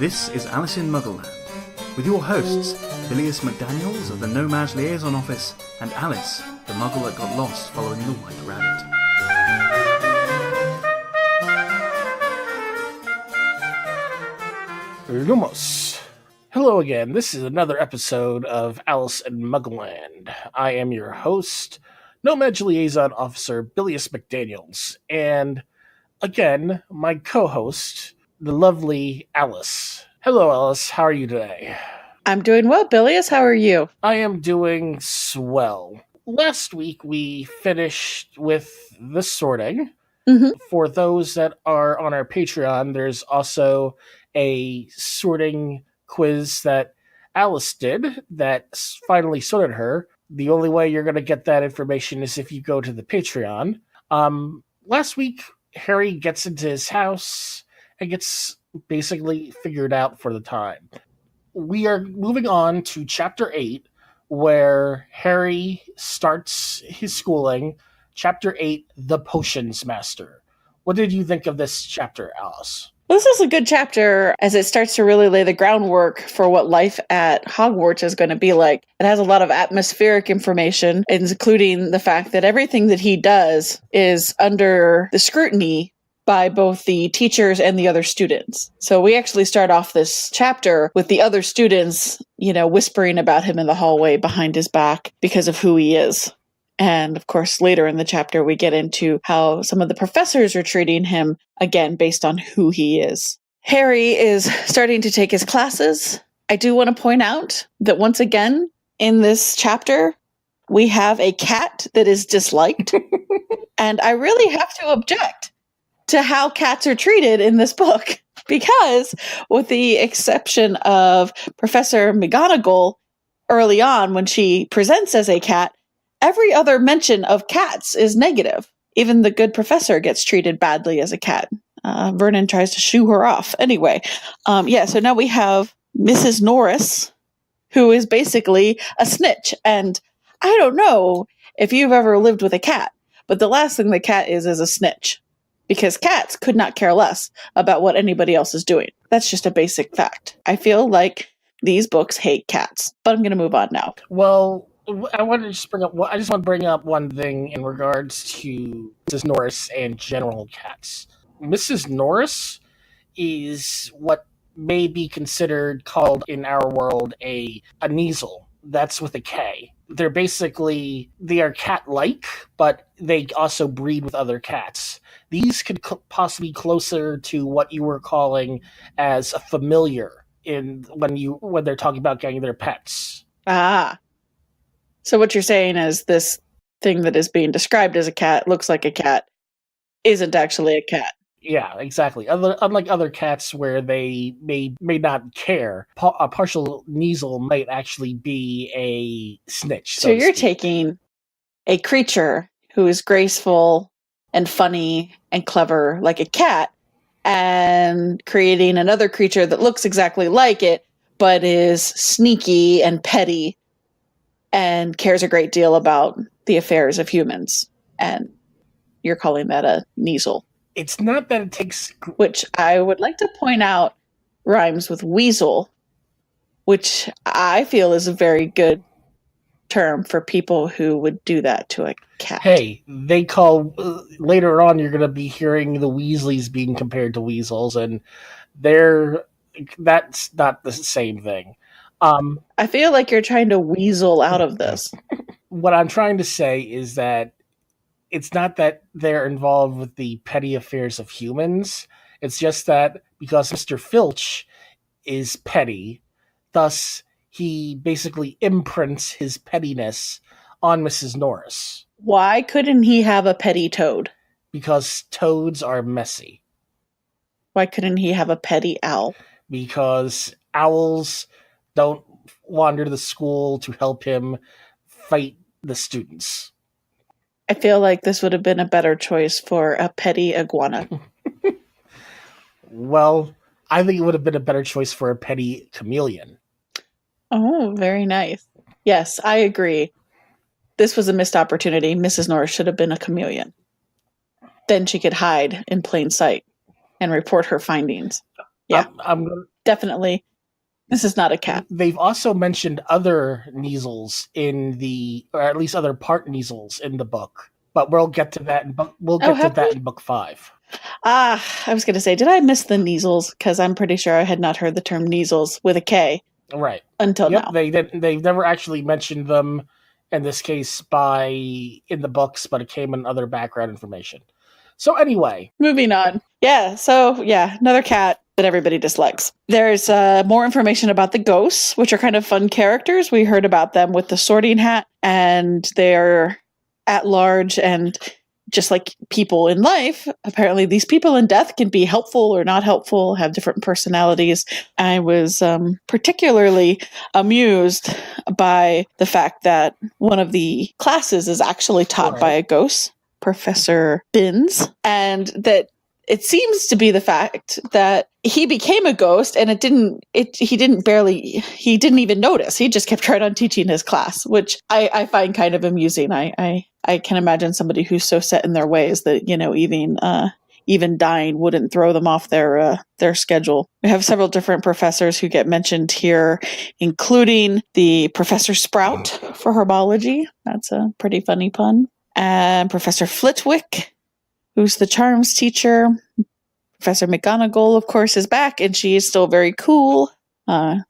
This is Alice in Muggleland, with your hosts, Bilius McDaniels of the No-Maj Liaison Office, and Alice, the Muggle that got lost following the White Rabbit. Lumos. Hello again. This is another episode of Alice in Muggleland. I am your host, No-Maj Liaison Officer Bilius McDaniels, and again, my co-host, the lovely Alice. Hello, Alice. How are you today? I'm doing well, Bilius. How are you? I am doing swell. Last week, we finished with the sorting. Mm-hmm. For those that are on our Patreon, there's also a sorting quiz that Alice did that finally sorted her. The only way you're going to get that information is if you go to the Patreon. Last week, Harry gets into his house and gets basically figured out for the time. We are moving on to Chapter 8, where Harry starts his schooling. Chapter 8, The Potions Master. What did you think of this chapter, Alice? This is a good chapter as it starts to really lay the groundwork for what life at Hogwarts is going to be like. It has a lot of atmospheric information, including the fact that everything that he does is under the scrutiny by both the teachers and the other students. So we actually start off this chapter with the other students, whispering about him in the hallway behind his back because of who he is. And of course, later in the chapter, we get into how some of the professors are treating him, again, based on who he is. Harry is starting to take his classes. I do want to point out that once again, in this chapter, we have a cat that is disliked. And I really have to object to how cats are treated in this book. Because with the exception of Professor McGonagall early on when she presents as a cat, every other mention of cats is negative. Even the good professor gets treated badly as a cat. Vernon tries to shoo her off. Anyway, so now we have Mrs. Norris, who is basically a snitch. And I don't know if you've ever lived with a cat, but the last thing the cat is a snitch. Because cats could not care less about what anybody else is doing. That's just a basic fact. I feel like these books hate cats. But I'm going to move on now. Well, I just want to bring up one thing in regards to Mrs. Norris and general cats. Mrs. Norris is what may be called in our world a Kneazle. That's with a K. They are cat-like, but they also breed with other cats. These could possibly be closer to what you were calling as a familiar when they're talking about getting their pets. Ah. So what you're saying is this thing that is being described as a cat, looks like a cat, isn't actually a cat. Yeah, exactly. Unlike other cats where they may not care, a partial Kneazle might actually be a snitch. So you're taking a creature who is graceful and funny and clever like a cat and creating another creature that looks exactly like it but is sneaky and petty and cares a great deal about the affairs of humans. And you're calling that a Kneazle. It's not that it takes... Which I would like to point out rhymes with weasel, which I feel is a very good term for people who would do that to a cat. Hey, they call... later on, you're going to be hearing the Weasleys being compared to weasels, and that's not the same thing. I feel like you're trying to weasel out of this. What I'm trying to say is that it's not that they're involved with the petty affairs of humans. It's just that because Mr. Filch is petty, thus he basically imprints his pettiness on Mrs. Norris. Why couldn't he have a petty toad? Because toads are messy. Why couldn't he have a petty owl? Because owls don't wander to the school to help him fight the students. I feel like this would have been a better choice for a petty iguana. Well, I think it would have been a better choice for a petty chameleon. Oh, very nice. Yes, I agree. This was a missed opportunity. Mrs. Norris should have been a chameleon. Then she could hide in plain sight and report her findings. Yeah. definitely. This is not a cat. They've also mentioned other Kneazles or at least other part Kneazles in the book. But we'll get to that in book 5. I was going to say, did I miss the Kneazles? Because I'm pretty sure I had not heard the term Kneazles with a K. Right. Until now. They've never actually mentioned them in this case in the books, but it came in other background information. So anyway. Moving on. Yeah, another cat that everybody dislikes. There's more information about the ghosts, which are kind of fun characters. We heard about them with the Sorting Hat, and they're at large, and just like people in life, apparently these people in death can be helpful or not helpful, have different personalities. I was particularly amused by the fact that one of the classes is actually taught by a ghost, Professor Binns, and that it seems to be the fact that he became a ghost and he didn't even notice. He just kept right on teaching his class, which I find kind of amusing. I can imagine somebody who's so set in their ways that, even dying wouldn't throw them off their schedule. We have several different professors who get mentioned here, including the Professor Sprout for herbology. That's a pretty funny pun. And Professor Flitwick, who's the charms teacher. Professor McGonagall, of course, is back, and she is still very cool.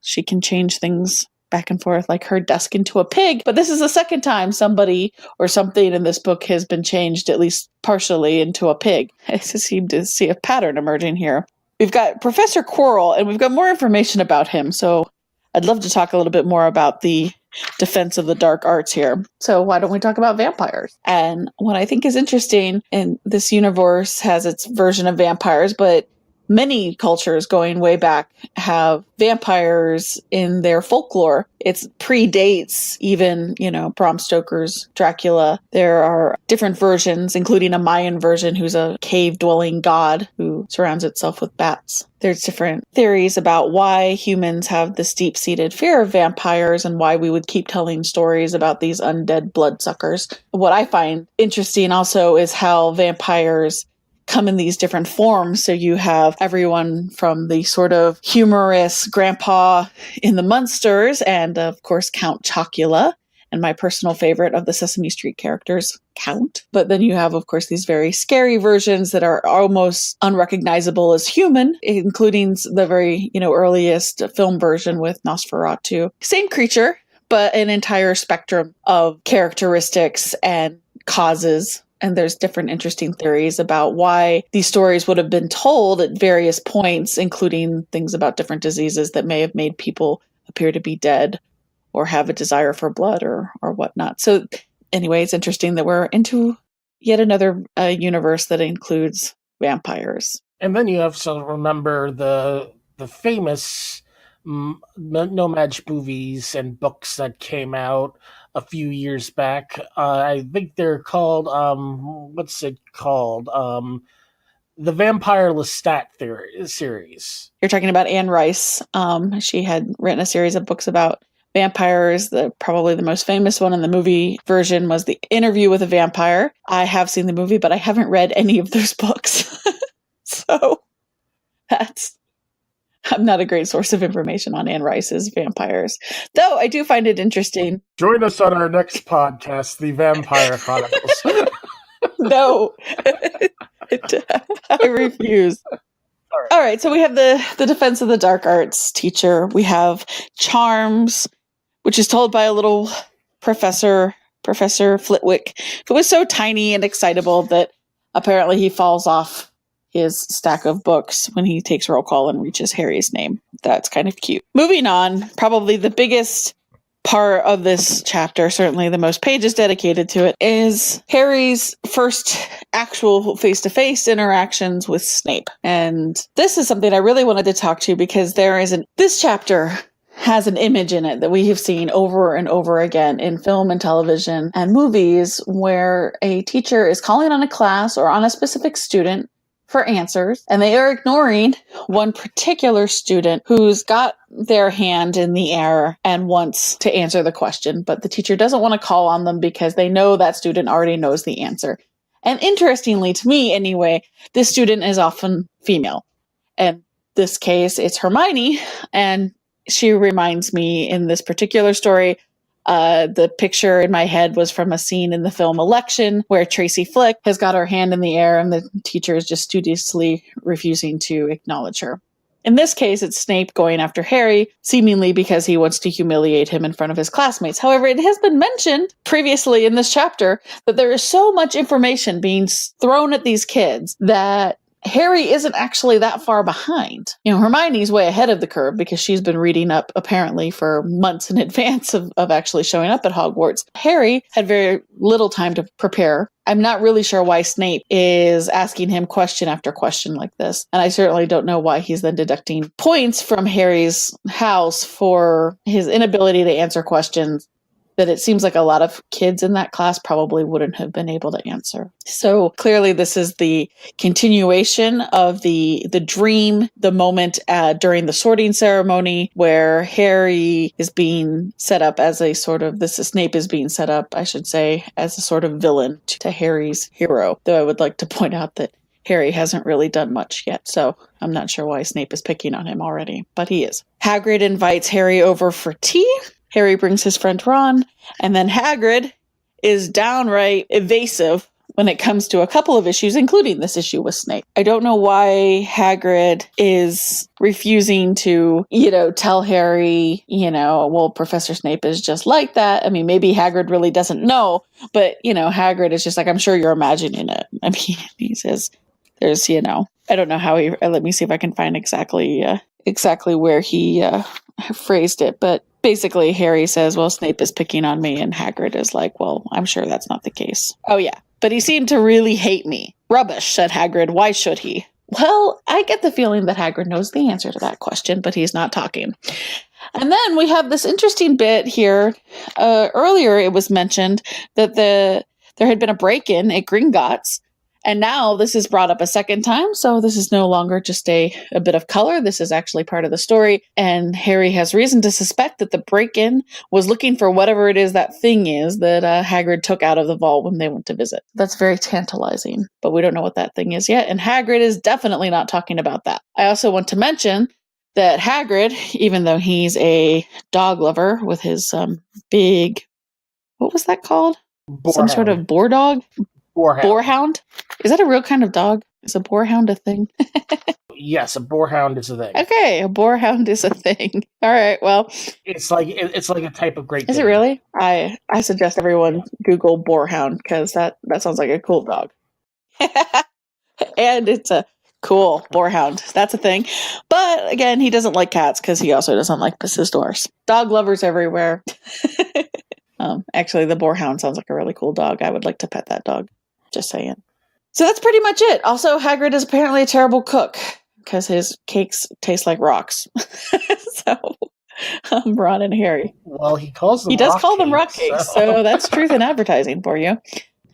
She can change things back and forth, like her desk into a pig. But this is the second time somebody or something in this book has been changed, at least partially, into a pig. I seem to see a pattern emerging here. We've got Professor Quirrell, and we've got more information about him. So I'd love to talk a little bit more about the defense of the dark arts here. So why don't we talk about vampires? And what I think is interesting, in this universe has its version of vampires, but many cultures going way back have vampires in their folklore. It predates even, Bram Stoker's Dracula. There are different versions, including a Mayan version who's a cave-dwelling god who surrounds itself with bats. There's different theories about why humans have this deep-seated fear of vampires and why we would keep telling stories about these undead bloodsuckers. What I find interesting also is how vampires come in these different forms. So you have everyone from the sort of humorous grandpa in the Munsters, and of course Count Chocula, and my personal favorite of the Sesame Street characters, Count. But then you have, of course, these very scary versions that are almost unrecognizable as human, including the very, earliest film version with Nosferatu. Same creature, but an entire spectrum of characteristics and causes. And there's different interesting theories about why these stories would have been told at various points, including things about different diseases that may have made people appear to be dead or have a desire for blood or whatnot. So anyway, it's interesting that we're into yet another universe that includes vampires. And then you have to remember the famous No-Maj movies and books that came out a few years back. I think they're called, what's it called? The Vampire Lestat series. You're talking about Anne Rice. She had written a series of books about vampires. Probably the most famous one in the movie version was The Interview with a Vampire. I have seen the movie, but I haven't read any of those books. So I'm not a great source of information on Anne Rice's vampires. Though I do find it interesting. Join us on our next podcast, The Vampire Chronicles. No. I refuse. All right, so we have the Defense of the Dark Arts teacher. We have Charms, which is told by a little Professor Flitwick, who is so tiny and excitable that apparently he falls off his stack of books when he takes roll call and reaches Harry's name. That's kind of cute. Moving on, probably the biggest part of this chapter, certainly the most pages dedicated to it, is Harry's first actual face-to-face interactions with Snape. And this is something I really wanted to talk to because this chapter has an image in it that we have seen over and over again in film and television and movies where a teacher is calling on a class or on a specific student for answers, and they are ignoring one particular student who's got their hand in the air and wants to answer the question, but the teacher doesn't want to call on them because they know that student already knows the answer. And interestingly, to me anyway, this student is often female. And this case, it's Hermione, and she reminds me in this particular story. The picture in my head was from a scene in the film Election where Tracy Flick has got her hand in the air and the teacher is just studiously refusing to acknowledge her. In this case, it's Snape going after Harry, seemingly because he wants to humiliate him in front of his classmates. However, it has been mentioned previously in this chapter that there is so much information being thrown at these kids that Harry isn't actually that far behind. Hermione's way ahead of the curve because she's been reading up apparently for months in advance of actually showing up at Hogwarts. Harry had very little time to prepare. I'm not really sure why Snape is asking him question after question like this. And I certainly don't know why he's then deducting points from Harry's house for his inability to answer questions that it seems like a lot of kids in that class probably wouldn't have been able to answer. So clearly this is the continuation of the dream, the moment during the sorting ceremony where Harry is being set up as a sort of, Snape is being set up, I should say, as a sort of villain to Harry's hero. Though I would like to point out that Harry hasn't really done much yet, so I'm not sure why Snape is picking on him already, but he is. Hagrid invites Harry over for tea. Harry brings his friend Ron, and then Hagrid is downright evasive when it comes to a couple of issues, including this issue with Snape. I don't know why Hagrid is refusing to, tell Harry, well, Professor Snape is just like that. I mean, maybe Hagrid really doesn't know, but, Hagrid is just like, I'm sure you're imagining it. I mean, he says, there's, I don't know how let me see if I can find exactly where he phrased it, but basically, Harry says, well, Snape is picking on me, and Hagrid is like, well, I'm sure that's not the case. Oh, yeah, but he seemed to really hate me. Rubbish, said Hagrid. Why should he? Well, I get the feeling that Hagrid knows the answer to that question, but he's not talking. And then we have this interesting bit here. Earlier, it was mentioned that there had been a break-in at Gringotts, and now this is brought up a second time, so this is no longer just a bit of color. This is actually part of the story, and Harry has reason to suspect that the break-in was looking for whatever it is that thing is that Hagrid took out of the vault when they went to visit. That's very tantalizing, but we don't know what that thing is yet, and Hagrid is definitely not talking about that. I also want to mention that Hagrid, even though he's a dog lover with his big, what was that called? Some sort of boar dog? Boarhound? Is that a real kind of dog? Is a boarhound a thing? Yes, a boarhound is a thing. Okay, a boarhound is a thing. All right, well, it's like a type of Great Dane. Is it really? I suggest everyone Google boarhound because that sounds like a cool dog. And it's a cool boarhound. That's a thing. But again, he doesn't like cats because he also doesn't like Pissisdors. Dog lovers everywhere. Actually, the boarhound sounds like a really cool dog. I would like to pet that dog. Just saying. So that's pretty much it. Also, Hagrid is apparently a terrible cook because his cakes taste like rocks. So, Ron and Harry. Well, he calls them. He does call them rock cakes, so that's truth in advertising for you.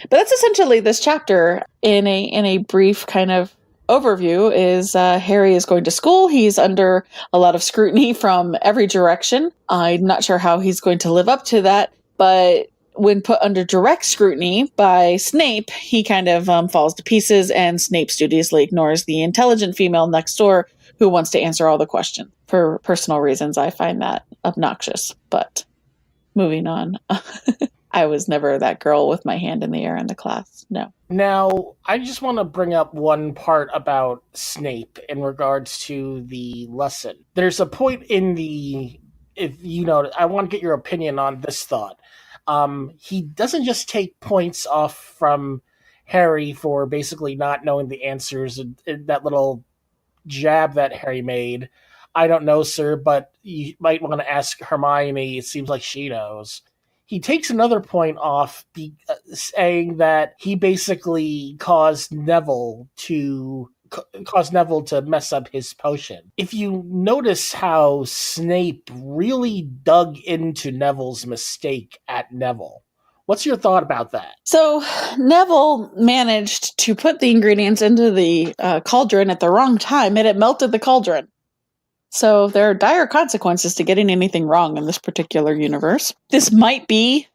But that's essentially this chapter in a brief kind of overview. Is Harry is going to school. He's under a lot of scrutiny from every direction. I'm not sure how he's going to live up to that, but when put under direct scrutiny by Snape, he kind of falls to pieces, and Snape studiously ignores the intelligent female next door who wants to answer all the questions. For personal reasons, I find that obnoxious, but moving on. I was never that girl with my hand in the air in the class. No. Now, I just want to bring up one part about Snape in regards to the lesson. There's a point in I want to get your opinion on this thought. He doesn't just take points off from Harry for basically not knowing the answers, and that little jab that Harry made. I don't know, sir, but you might want to ask Hermione. It seems like she knows. He takes another point off, saying that he basically caused Neville to mess up his potion. If you notice how Snape really dug into Neville's mistake at Neville, what's your thought about that? So Neville managed to put the ingredients into the cauldron at the wrong time, and it melted the cauldron. So there are dire consequences to getting anything wrong in this particular universe. This might be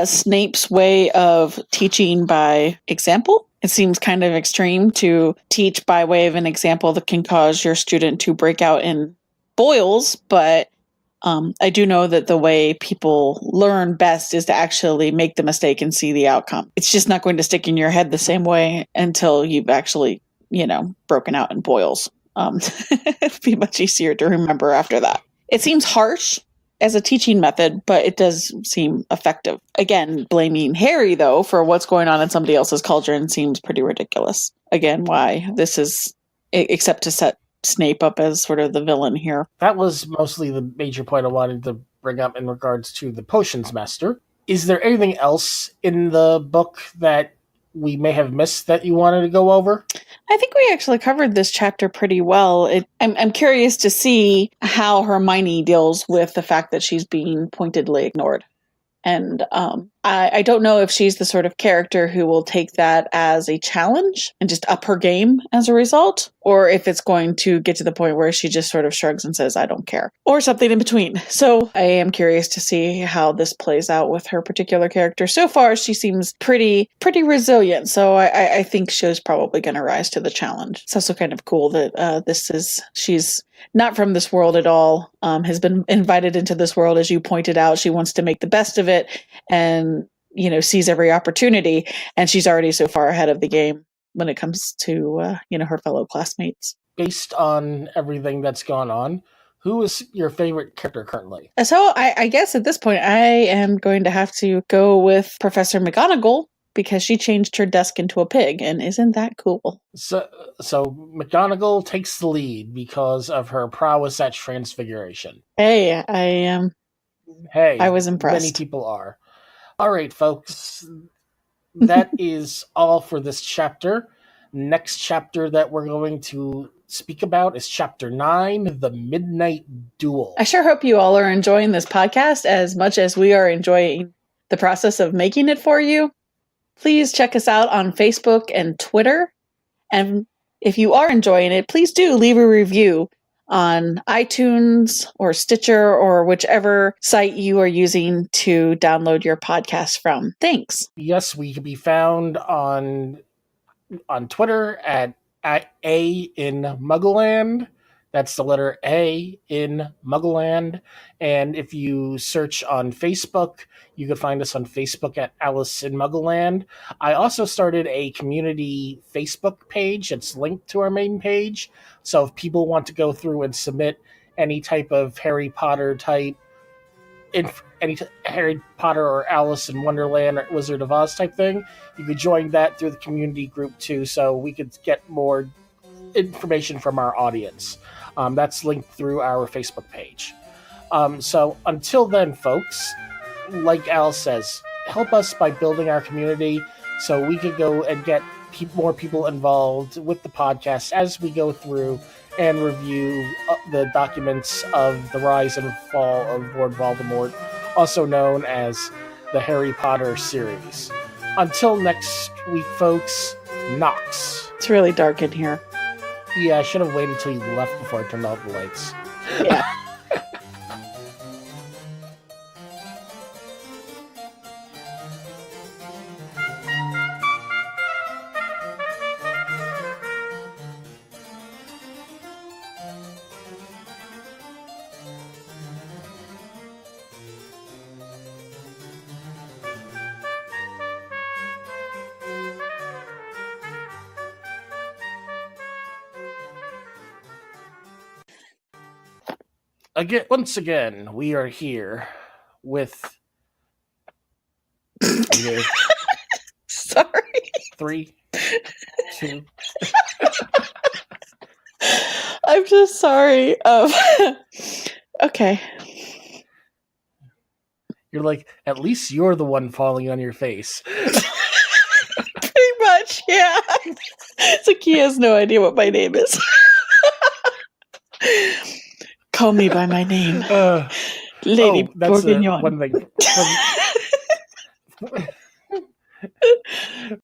Snape's way of teaching by example. It seems kind of extreme to teach by way of an example that can cause your student to break out in boils, but I do know that the way people learn best is to actually make the mistake and see the outcome. It's just not going to stick in your head the same way until you've actually, broken out in boils. It'd be much easier to remember after that. It seems harsh as a teaching method, but it does seem effective. Again, blaming Harry, though, for what's going on in somebody else's cauldron seems pretty ridiculous. Again, why this is, except to set Snape up as sort of the villain here. That was mostly the major point I wanted to bring up in regards to the Potions Master. Is there anything else in the book that we may have missed that you wanted to go over? I think we actually covered this chapter pretty well. I'm curious to see how Hermione deals with the fact that she's being pointedly ignored. And I don't know if she's the sort of character who will take that as a challenge and just up her game as a result, or if it's going to get to the point where she just sort of shrugs and says, I don't care, or something in between. So I am curious to see how this plays out with her particular character. So far, she seems pretty resilient. So I think she's probably going to rise to the challenge. It's also kind of cool that she's not from this world at all, has been invited into this world, as you pointed out. She wants to make the best of it and, sees every opportunity. And she's already so far ahead of the game when it comes to, her fellow classmates. Based on everything that's gone on, who is your favorite character currently? So I guess at this point, I am going to have to go with Professor McGonagall, because she changed her desk into a pig, and isn't that cool? So McGonagall takes the lead because of her prowess at transfiguration. Hey, I was impressed. Many people are. All right, folks. That is all for this chapter. Next chapter that we're going to speak about is Chapter 9, The Midnight Duel. I sure hope you all are enjoying this podcast as much as we are enjoying the process of making it for you. Please check us out on Facebook and Twitter. And if you are enjoying it, please do leave a review on iTunes or Stitcher or whichever site you are using to download your podcast from. Thanks. Yes, we can be found on Twitter at A in Muggleland. That's the letter A in Muggleland. And if you search on Facebook, you can find us on Facebook at Alice in Muggleland. I also started a community Facebook page. It's linked to our main page. So if people want to go through and submit any type of Harry Potter type, Harry Potter or Alice in Wonderland or Wizard of Oz type thing, you could join that through the community group too, so we could get more information from our audience. That's linked through our Facebook page. So until then, folks, like Al says, help us by building our community so we could go and get more people involved with the podcast as we go through and review the documents of the rise and fall of Lord Voldemort, also known as the Harry Potter series. Until next week, folks, Nox. It's really dark in here. Yeah, I should have waited until you left before I turned off the lights. Yeah. Once again, we are here with... Sorry. 3, 2... I'm just sorry. Okay. You're like, at least you're the one falling on your face. Pretty much, yeah. It's like he has no idea what my name is. Call me by my name. Lady that's Bourguignon. one thing.